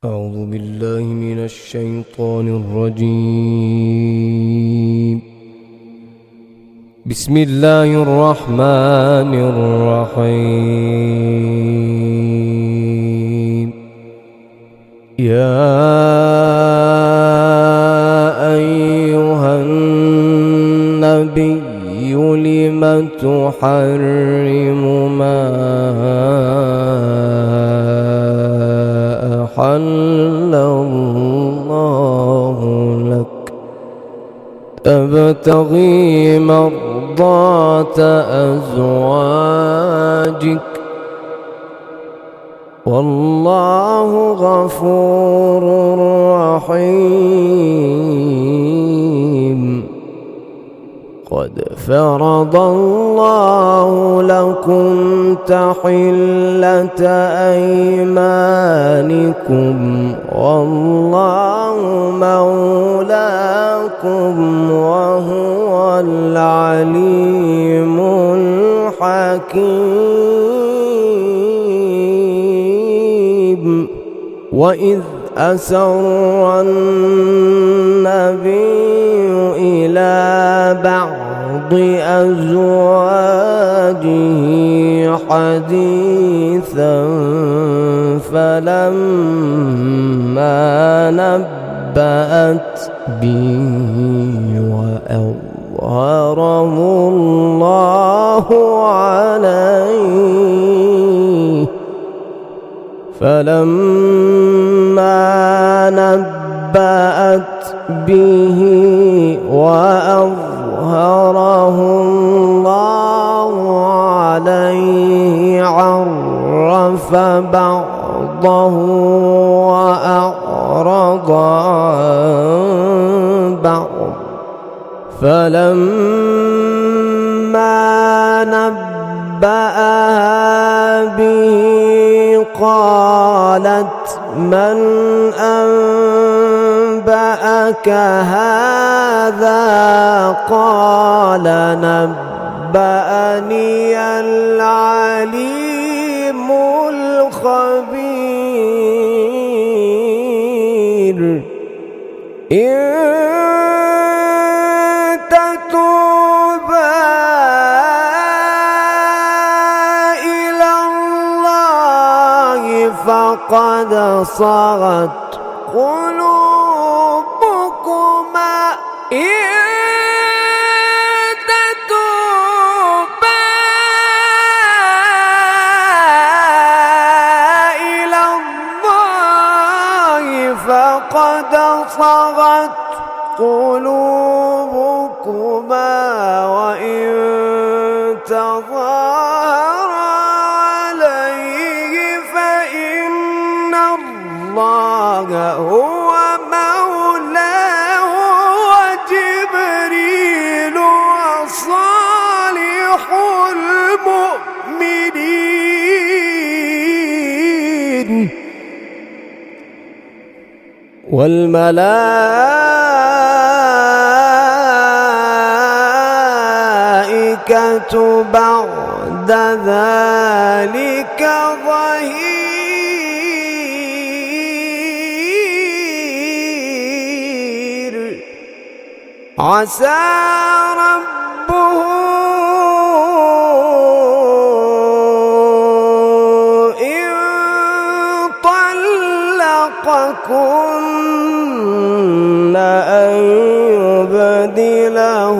أعوذ بالله من الشيطان الرجيم. بسم الله الرحمن الرحيم. يا أيها النبي لم تحرم ما أحل الله لك تبتغي مرضات أزواجك والله غفور رحيم. قد فرض الله لكم تحلة أيمانكم والله مولاكم وهو العليم الحكيم. وإذ أسر النبي إلى بعض أزواجه حديثا فلما نبأت به وأظهره الله عليه به وأظهره الله عليه عرف بعضه وأعرض عن بعض فلما نبأها به قالت من أنبأك هذا قال نبأني العليم الخبير. إن تتوبا إلى الله فقد صغت قلوبكما إن تتوبا إلى الله فقد صغت قلوبكما وإن تظاهرا عليه فإن الله هو مولاه وجبريل وصالح المؤمنين والملائكة بعد ذلك ظهير. عسى ربه إن طلقكن أن يبدله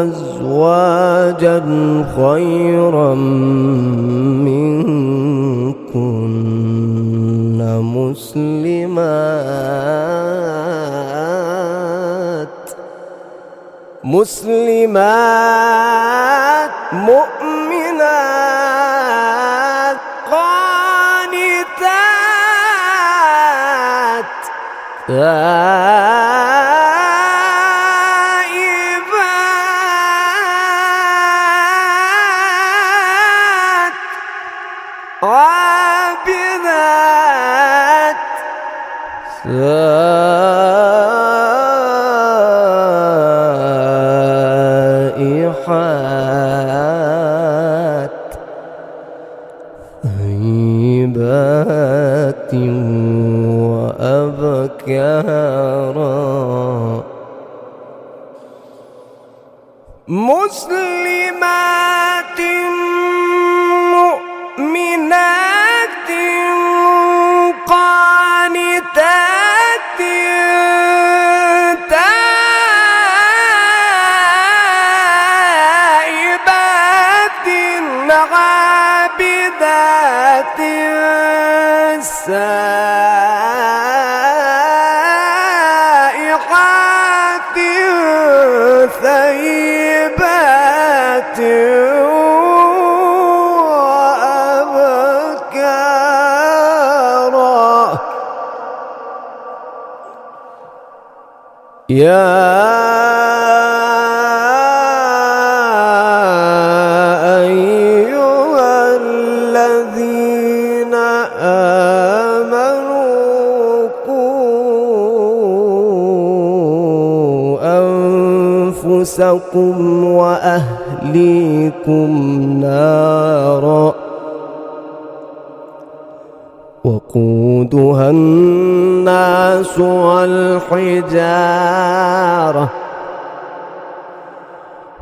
أزواجا خيرا منكن مسلمات مؤمنات قانتات تائبات عابدات سائحات هيبات وأبكارا مسلمات مؤمنات قانتات تائبات عابدات سائحات ثيبات وأبكارا يا أيها الذين آمنوا قوا أنفسكم وأهليكم نارا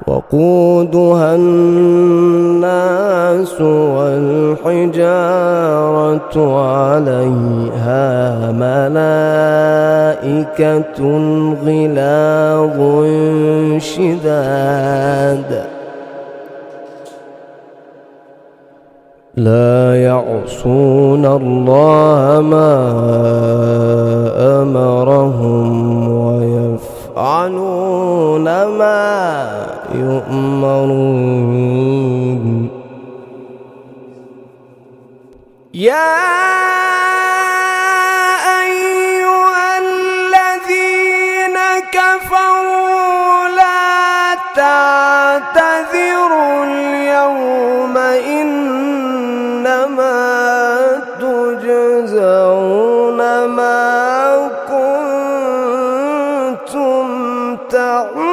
وقودها الناس والحجارة عليها ملائكة غلاظ شداد لا يعصون الله ما أمرهم ويفعلون ما يؤمرون يا أيها الذين كفروا لا تعتذروا اليوم إنما تجزون ما كنتم تعملون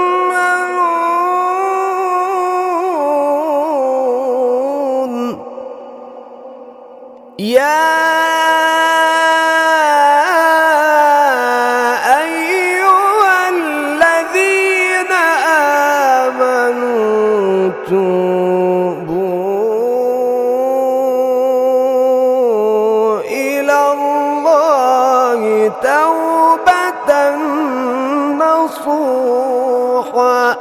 يا أيها الذين آمنوا توبوا إلى الله توبة نصوحا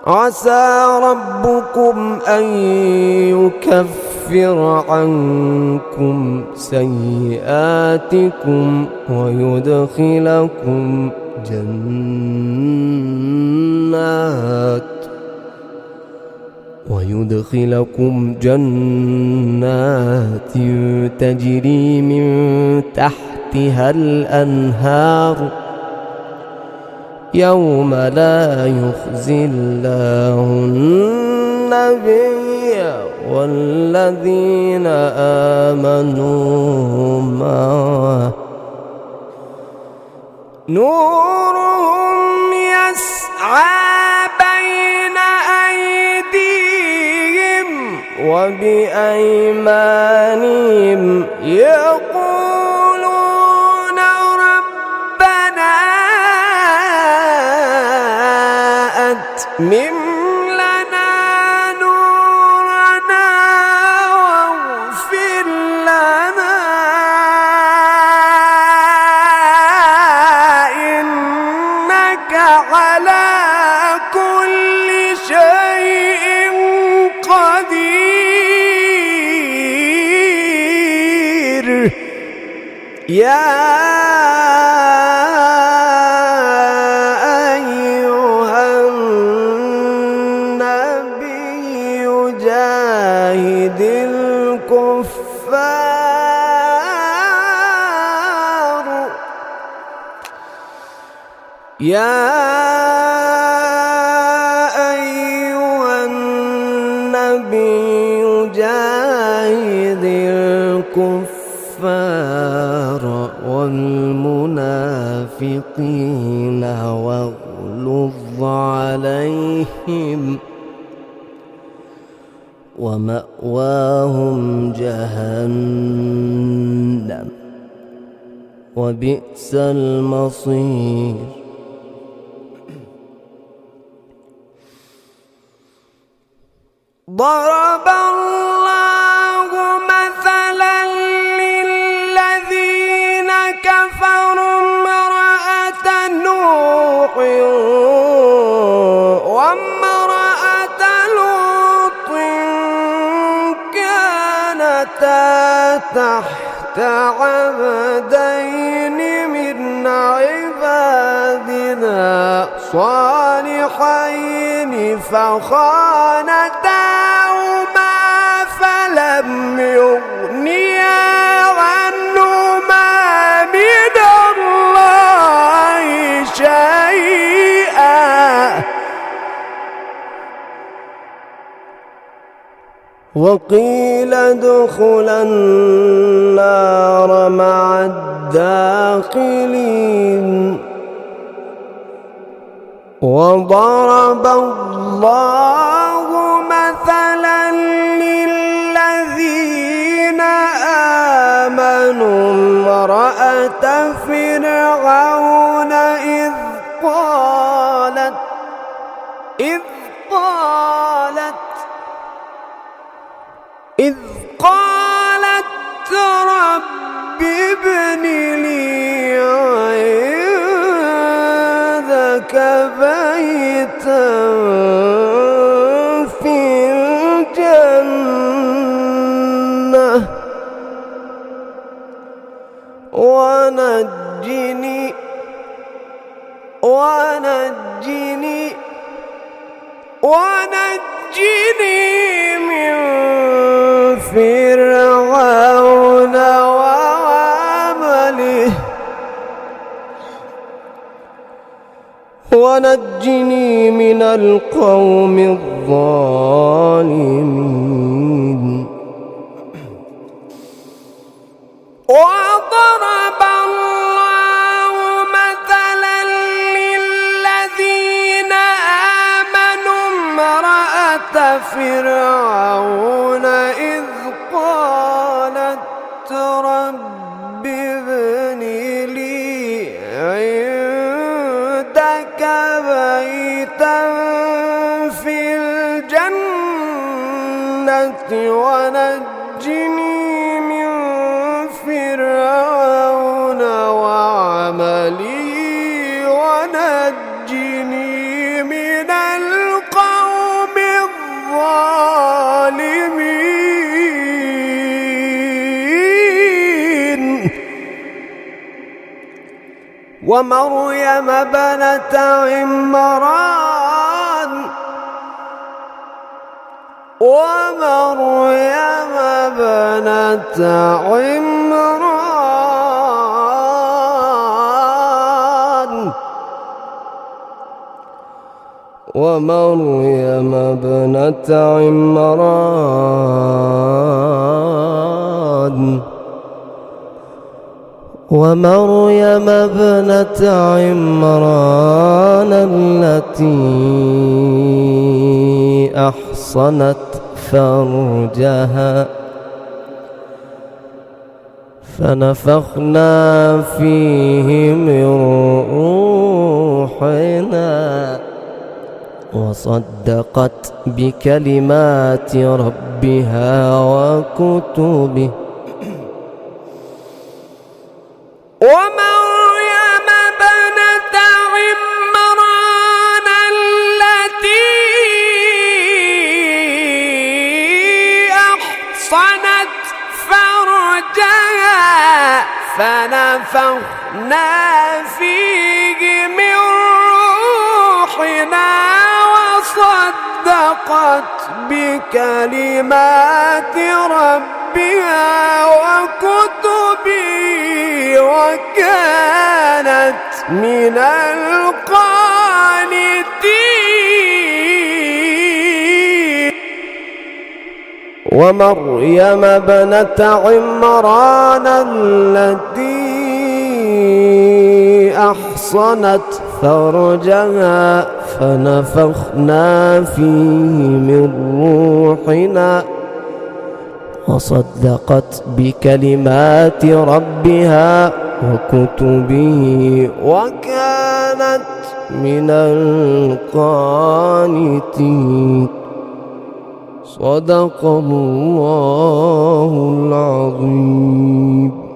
عسى ربكم أن يكفر عنكم سيئاتكم ويدخلكم جنات تجري من تحتها الأنهار يوم لا يخزي الله النبي والذين آمنوا معه نورهم يسعى بين أيديهم وبأيمانهم يقولون ربنا أتمم لنا نورنا واغفر لنا إنك على كل شيء قدير يا جاهد الكفار يا أيها النبي جاهد الكفار الكفار والمنافقين واغلظ عليهم ومأواهم جهنم وبئس المصير. ضرب الله مثلا للذين كفروا امرأة نوح وامرأة لوط كانتا تحت عبدين من عبادنا صالحين فخانتاهما فلم يغنيا عنهما من الله شيئا وقيل ادخلا النار مع الداخلين. وضرب الله مثلا للذين آمنوا امرأة فرعون إذ قالت رب ابن لي عندك بيتا في الجنة ونجني من فرعون وعمله ونجني من القوم الظالمين. وضرب الله مثلا للذين آمنوا امرأة فرعون إذ قالت رب ابن لي عندك بيتا في الجنة ونجني من فرعون وعمله ونجني من القوم الظالمين. ومريم ابنة ومريم ابنة عمران التي أحصنت فرجها فنفخنا فيه من روحنا وصدقت بكلمات ربها وكتبه. ومريم ابنة عمران التي أحصنت فرجها فنفخنا فيه من روحنا وصدقت بكلمات ربها وكتبه وكانت من القانتين. ومريم ابنة عمران التي أحصنت فرجها فنفخنا فيه من روحنا وصدقت بكلمات ربها وكتبه وكانت من القانتين. صدق الله العظيم.